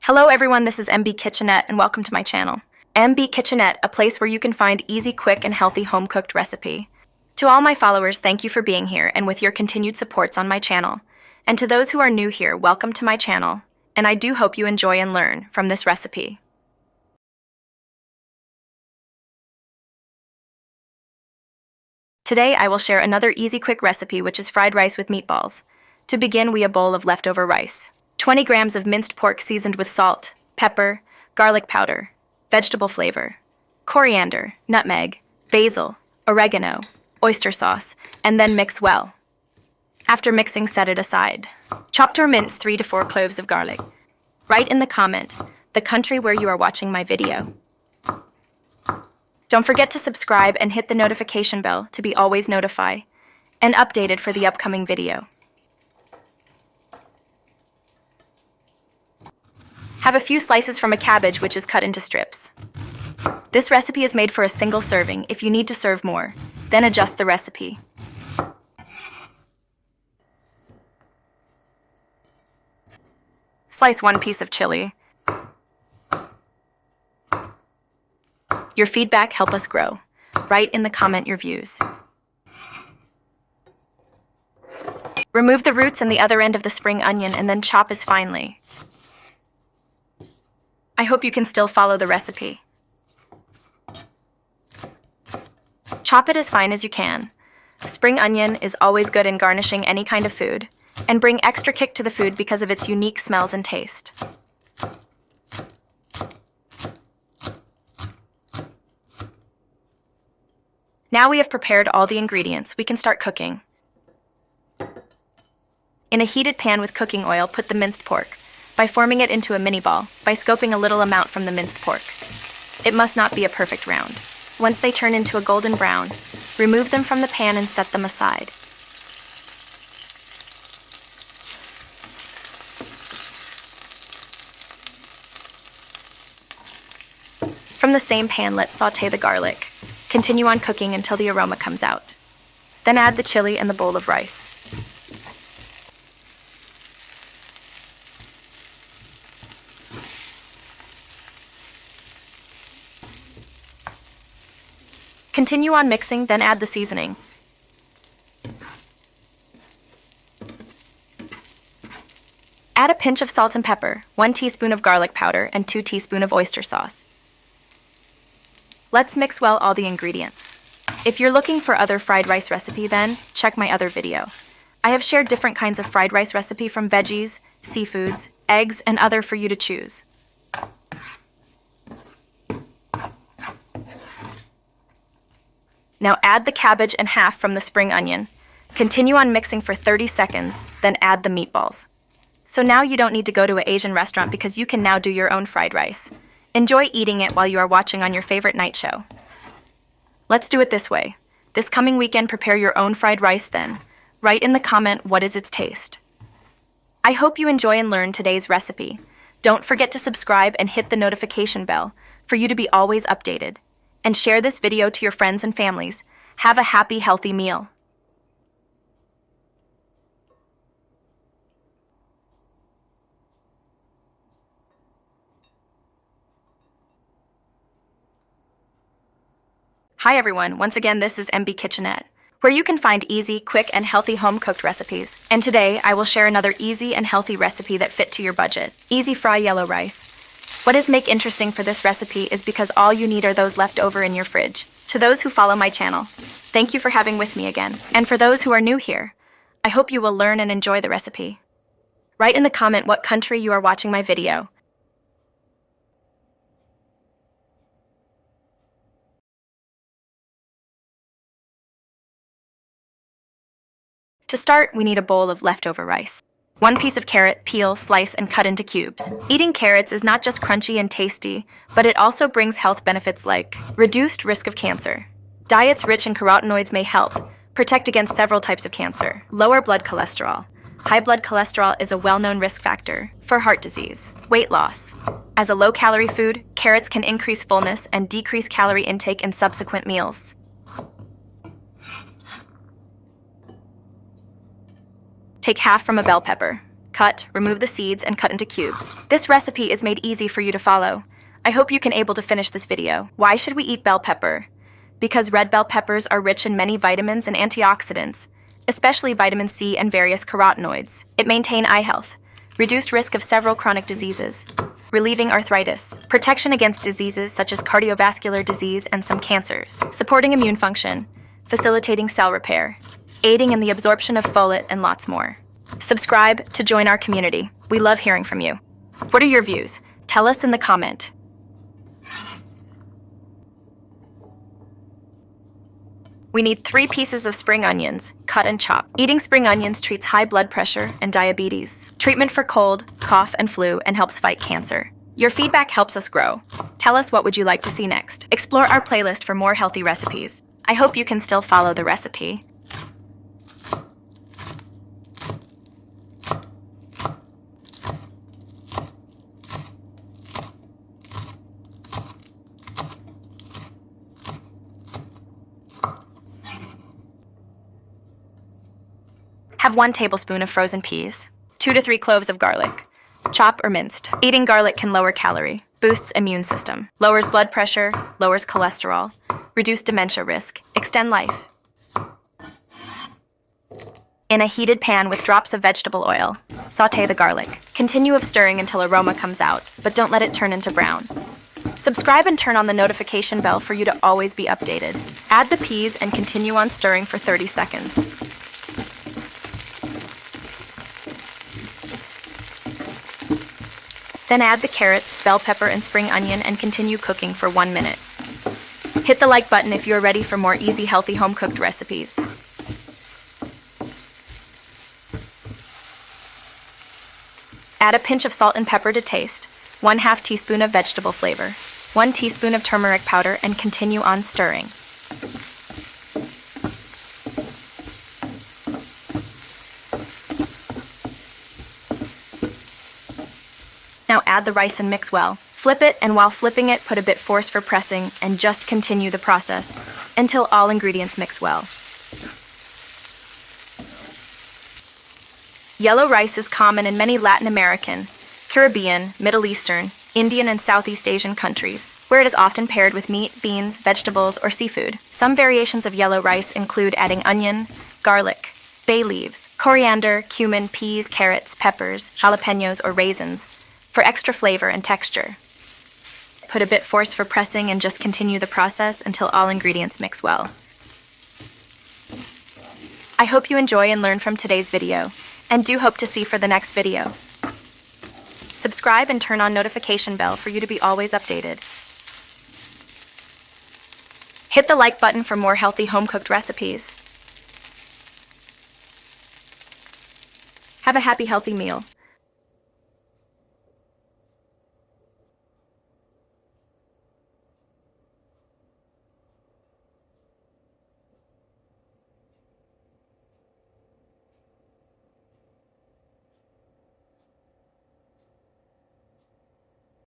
Hello everyone, this is MB Kitchenette and welcome to my channel. MB Kitchenette, a place where you can find easy, quick, and healthy home-cooked recipe. To all my followers, thank you for being here and with your continued supports on my channel. And to those who are new here, welcome to my channel, and I do hope you enjoy and learn from this recipe. Today I will share another easy, quick recipe which is fried rice with meatballs. To begin, we have a bowl of leftover rice. 20 grams of minced pork seasoned with salt, pepper, garlic powder, vegetable flavor, coriander, nutmeg, basil, oregano, oyster sauce, and then mix well. After mixing, set it aside. Chopped or mince 3 to 4 cloves of garlic. Write in the comment the country where you are watching my video. Don't forget to subscribe and hit the notification bell to be always notified and updated for the upcoming video. Have a few slices from a cabbage which is cut into strips. This recipe is made for a single serving. If you need to serve more, then adjust the recipe. Slice 1 piece of chili. Your feedback helps us grow. Write in the comment your views. Remove the roots and the other end of the spring onion and then chop as finely. I hope you can still follow the recipe. Chop it as fine as you can. Spring onion is always good in garnishing any kind of food, and bring extra kick to the food because of its unique smells and taste. Now we have prepared all the ingredients, we can start cooking. In a heated pan with cooking oil, put the minced pork, by forming it into a mini ball, by scoping a little amount from the minced pork. It must not be a perfect round. Once they turn into a golden brown, remove them from the pan and set them aside. From the same pan, let's saute the garlic. Continue on cooking until the aroma comes out. Then add the chili and the bowl of rice. Continue on mixing, then add the seasoning. Add a pinch of salt and pepper, 1 teaspoon of garlic powder, and 2 teaspoons of oyster sauce. Let's mix well all the ingredients. If you're looking for other fried rice recipe, then check my other video. I have shared different kinds of fried rice recipe from veggies, seafoods, eggs, and other for you to choose. Now add the cabbage and half from the spring onion. Continue on mixing for 30 seconds, then add the meatballs. So now you don't need to go to an Asian restaurant because you can now do your own fried rice. Enjoy eating it while you are watching on your favorite night show. Let's do it this way. This coming weekend, prepare your own fried rice then. Write in the comment what is its taste. I hope you enjoy and learn today's recipe. Don't forget to subscribe and hit the notification bell for you to be always updated. And share this video to your friends and families. Have a happy, healthy meal. Hi everyone, once again this is MB Kitchenette, where you can find easy, quick, and healthy home-cooked recipes. And today I will share another easy and healthy recipe that fit to your budget. Easy fry yellow rice. What is make interesting for this recipe is because all you need are those left over in your fridge. To those who follow my channel, thank you for having with me again. And for those who are new here, I hope you will learn and enjoy the recipe. Write in the comment what country you are watching my video. To start, we need a bowl of leftover rice. 1 piece of carrot, peel, slice, and cut into cubes. Eating carrots is not just crunchy and tasty, but it also brings health benefits like reduced risk of cancer. Diets rich in carotenoids may help protect against several types of cancer. Lower blood cholesterol. High blood cholesterol is a well-known risk factor for heart disease. Weight loss. As a low-calorie food, carrots can increase fullness and decrease calorie intake in subsequent meals. Take half from a bell pepper. Cut, remove the seeds, and cut into cubes. This recipe is made easy for you to follow. I hope you can able to finish this video. Why should we eat bell pepper? Because red bell peppers are rich in many vitamins and antioxidants, especially vitamin C and various carotenoids. It maintains eye health, reduced risk of several chronic diseases, relieving arthritis, protection against diseases such as cardiovascular disease and some cancers, supporting immune function, facilitating cell repair, aiding in the absorption of folate, and lots more. Subscribe to join our community. We love hearing from you. What are your views? Tell us in the comment. We need 3 pieces of spring onions, cut and chopped. Eating spring onions treats high blood pressure and diabetes, treatment for cold, cough, and flu, and helps fight cancer. Your feedback helps us grow. Tell us what would you like to see next. Explore our playlist for more healthy recipes. I hope you can still follow the recipe. Have 1 tablespoon of frozen peas, 2 to 3 cloves of garlic, chopped or minced. Eating garlic can lower calorie, boosts immune system, lowers blood pressure, lowers cholesterol, reduce dementia risk, extend life. In a heated pan with drops of vegetable oil, sauté the garlic. Continue of stirring until aroma comes out, but don't let it turn into brown. Subscribe and turn on the notification bell for you to always be updated. Add the peas and continue on stirring for 30 seconds. Then add the carrots, bell pepper, and spring onion and continue cooking for 1 minute. Hit the like button if you are ready for more easy, healthy, home-cooked recipes. Add a pinch of salt and pepper to taste, 1/2 teaspoon of vegetable flavor, 1 teaspoon of turmeric powder, and continue on stirring. Now add the rice and mix well. Flip it, and while flipping it, put a bit force for pressing, and just continue the process until all ingredients mix well. Yellow rice is common in many Latin American, Caribbean, Middle Eastern, Indian, and Southeast Asian countries, where it is often paired with meat, beans, vegetables, or seafood. Some variations of yellow rice include adding onion, garlic, bay leaves, coriander, cumin, peas, carrots, peppers, jalapenos, or raisins, for extra flavor and texture. Put a bit force for pressing and just continue the process until all ingredients mix well. I hope you enjoy and learn from today's video, and do hope to see for the next video. Subscribe and turn on notification bell for you to be always updated. Hit the like button for more healthy home-cooked recipes. Have a happy, healthy meal.